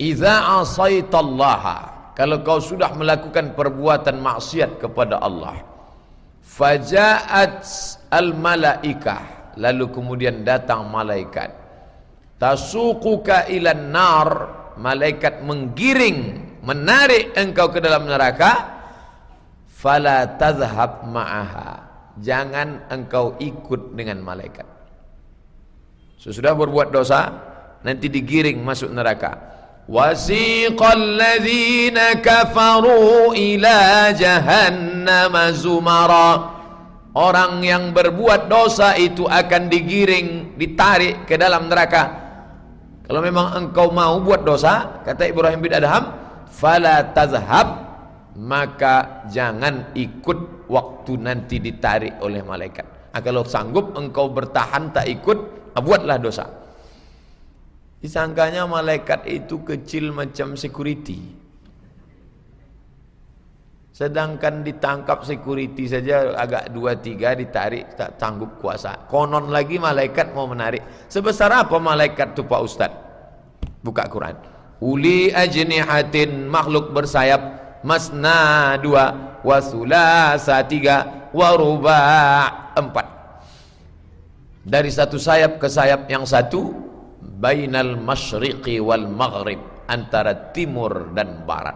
Idza asaitallaha, kalau kau sudah melakukan perbuatan maksiat kepada Allah, fajaat al malaikah, lalu kemudian datang malaikat, tasuquka ilan nar, malaikat menggiring, menarik engkau ke dalam neraka, fala tadhhab ma'aha, jangan engkau ikut dengan malaikat. Sesudah berbuat dosa, nanti digiring masuk neraka. Wasiqal ladzina kafaru ila jahannam zumara, orang yang berbuat dosa itu akan digiring, ditarik ke dalam neraka. Kalau memang engkau mau buat dosa, kata Ibrahim bin Adham, fala tazhab, maka jangan ikut waktu nanti ditarik oleh malaikat. Kalau sanggup engkau bertahan tak ikut, buatlah dosa. Disangkanya malaikat itu kecil macam security, sedangkan ditangkap security saja agak 2-3 ditarik tak sanggup kuasa. Konon lagi malaikat mau menarik. Sebesar apa malaikat itu Pak Ustaz? Buka Quran. Uli ajnihatin, makhluk bersayap, masna 2, wa sulasa 3, wa ruba' 4. Dari satu sayap ke sayap yang satu, bainal masyriqi wal maghrib, antara timur dan barat.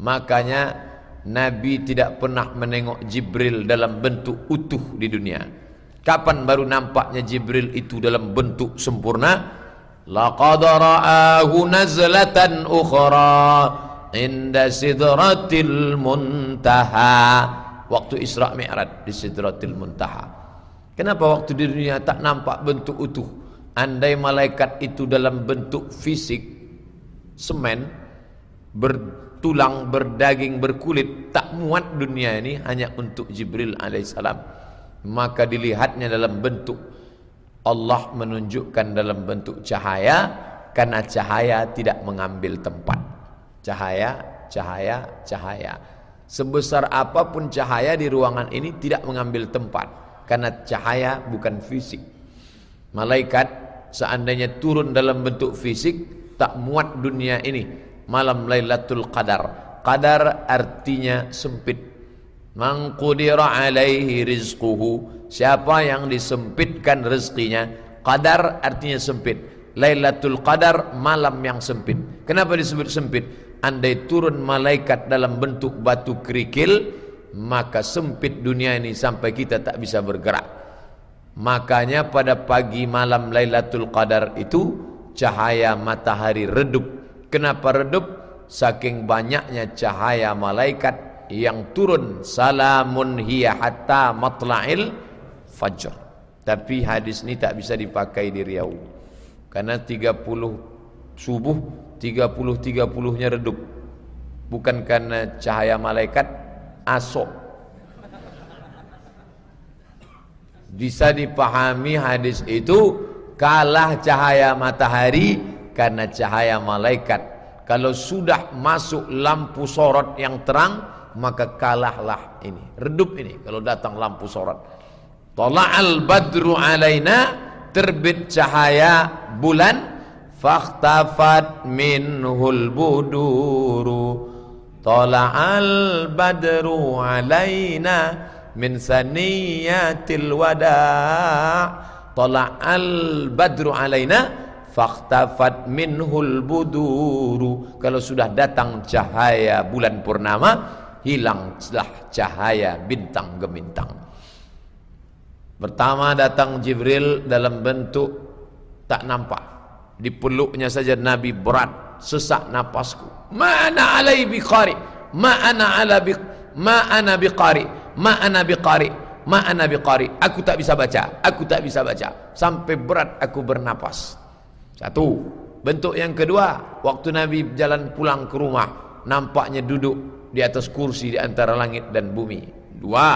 Makanya Nabi tidak pernah menengok Jibril dalam bentuk utuh di dunia. Kapan baru nampaknya Jibril itu dalam bentuk sempurna? Laqad ra'ahu nazlatan ukhra inda sidratil muntaha, waktu Isra Mi'raj di sidratil muntaha. Kenapa waktu di dunia tak nampak bentuk utuh? Andai malaikat itu dalam bentuk fisik semen, bertulang, berdaging, berkulit, tak muat dunia ini hanya untuk Jibril alaihissalam. Maka dilihatnya dalam bentuk, Allah menunjukkan dalam bentuk cahaya, karena cahaya tidak mengambil tempat. Cahaya, cahaya, cahaya. Sebesar apapun cahaya di ruangan ini tidak mengambil tempat, karena cahaya bukan fisik. Malaikat seandainya turun dalam bentuk fisik tak muat dunia ini. Malam Lailatul Qadar, qadar artinya sempit. Man qudira alaihi rizquhu, siapa yang disempitkan rezekinya. Qadar artinya sempit. Lailatul Qadar, malam yang sempit. Kenapa disebut sempit? Andai turun malaikat dalam bentuk batu kerikil, maka sempit dunia ini sampai kita tak bisa bergerak. Makanya pada pagi malam Lailatul Qadar itu cahaya matahari redup. Kenapa redup? Saking banyaknya cahaya malaikat yang turun. Salamun hiya hatta matla'il fajr. Tapi hadis ini tak bisa dipakai di Riau, karena 30 subuh 30-30-nya redup. Bukan karena cahaya malaikat, asok. Bisa dipahami hadis itu kalah cahaya matahari karena cahaya malaikat. Kalau sudah masuk lampu sorot yang terang, maka kalahlah ini, redup ini kalau datang lampu sorot. Tala'al badru alaina, terbit cahaya bulan, fakhtafat minhul buduru. Tala'al badru alaina min saniyatil wada', tala'al badru alaina fakhtafat minhul buduru. Kalau sudah datang cahaya bulan purnama, hilanglah cahaya bintang gemintang. Pertama datang Jibril dalam bentuk tak nampak, dipeluknya saja Nabi berat, sesak napasku. Ma'ana alai biqari, ma'ana ala bi, ma'ana biqari, ma'ana biqari, ma'ana biqari. Aku tak bisa baca, aku tak bisa baca, sampai berat aku bernapas. Satu. Bentuk yang kedua, waktu Nabi jalan pulang ke rumah, nampaknya duduk di atas kursi di antara langit dan bumi. Dua.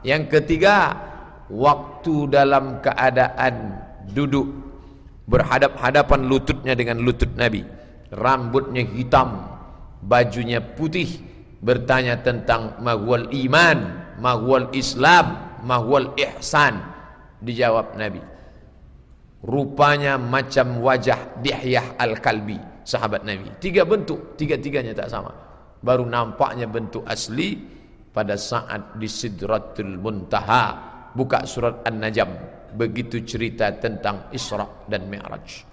Yang ketiga, waktu dalam keadaan duduk berhadap-hadapan lututnya dengan lutut Nabi, rambutnya hitam, bajunya putih, bertanya tentang mahwal iman, mahwal Islam, mahwal ihsan. Dijawab Nabi, rupanya macam wajah Dihyah al-Kalbi, sahabat Nabi. 3 bentuk, tiga-tiganya tak sama. Baru nampaknya bentuk asli pada saat di Sidratul Muntaha. Buka surat An-Najm, begitu cerita tentang Isra dan Mi'raj.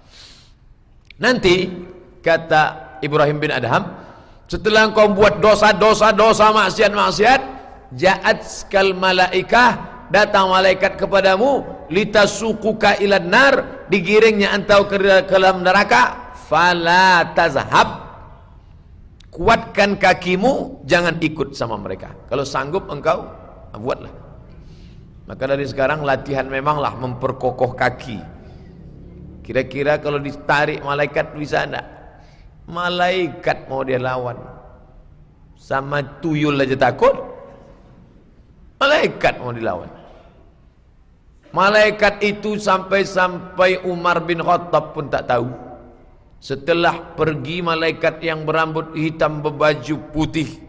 Nanti kata Ibrahim bin Adham, setelah engkau buat dosa maksiat, ja'at skal malaikah, datang malaikat kepadamu, litasuquka ilan nar, digiringnya engkau ke dalam neraka, fala tazhab, kuatkan kakimu, jangan ikut sama mereka. Kalau sanggup engkau, buatlah. Maka dari sekarang latihan memanglah memperkokoh kaki. Kira-kira kalau ditarik malaikat bisa enggak? Malaikat mau dia lawan, sama tuyul aja takut. Malaikat mau dilawan. Malaikat itu sampai Umar bin Khattab pun tak tahu. Setelah pergi malaikat yang berambut hitam berbaju putih,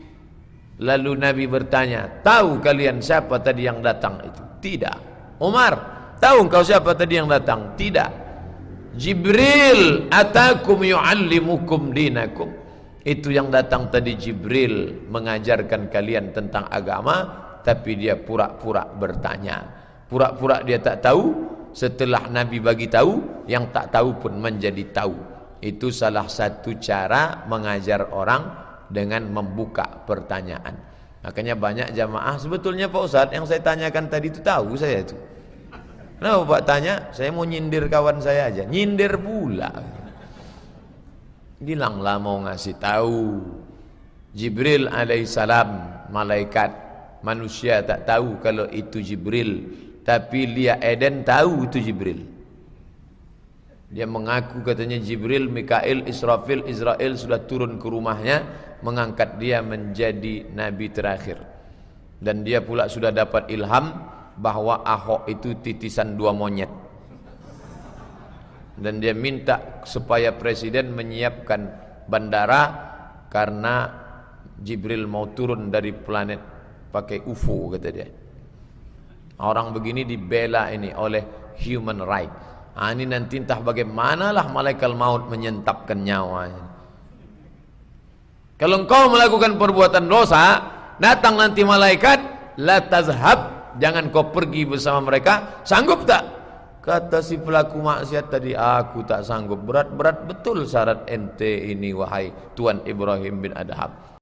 lalu Nabi bertanya, tahu kalian siapa tadi yang datang itu? Tidak. Umar, tahu engkau siapa tadi yang datang? Tidak. Jibril atakum yu'allimukum dinakum. Itu yang datang tadi Jibril mengajarkan kalian tentang agama, tapi dia pura-pura bertanya. Pura-pura dia tak tahu, setelah Nabi bagi tahu, yang tak tahu pun menjadi tahu. Itu salah satu cara mengajar orang dengan membuka pertanyaan. Makanya banyak jamaah, sebetulnya Pak Ustadz yang saya tanyakan tadi itu tahu saya itu. Kenapa Pak tanya? Saya mau nyindir kawan saya aja. Nyindir pula. Bilanglah mau ngasih tahu. Jibril alaihissalam, malaikat. Manusia tak tahu kalau itu Jibril, tapi Lia Eden tahu itu Jibril. Dia mengaku katanya Jibril, Mikail, Israfil, Israel sudah turun ke rumahnya, mengangkat dia menjadi nabi terakhir. Dan dia pula sudah dapat ilham bahwa Ahok itu titisan 2 monyet. Dan dia minta supaya presiden menyiapkan bandara karena Jibril mau turun dari planet pakai UFO, kata dia. Orang begini dibela ini oleh human right. Ini nanti entah bagaimanalah malaikat maut menyentapkan nyawanya. Kalau engkau melakukan perbuatan dosa, datang nanti malaikat, la tazhab, jangan kau pergi bersama mereka. Sanggup tak? Kata si pelaku maksiat tadi, aku tak sanggup. Berat-berat betul syarat ente ini wahai Tuan Ibrahim bin Adham.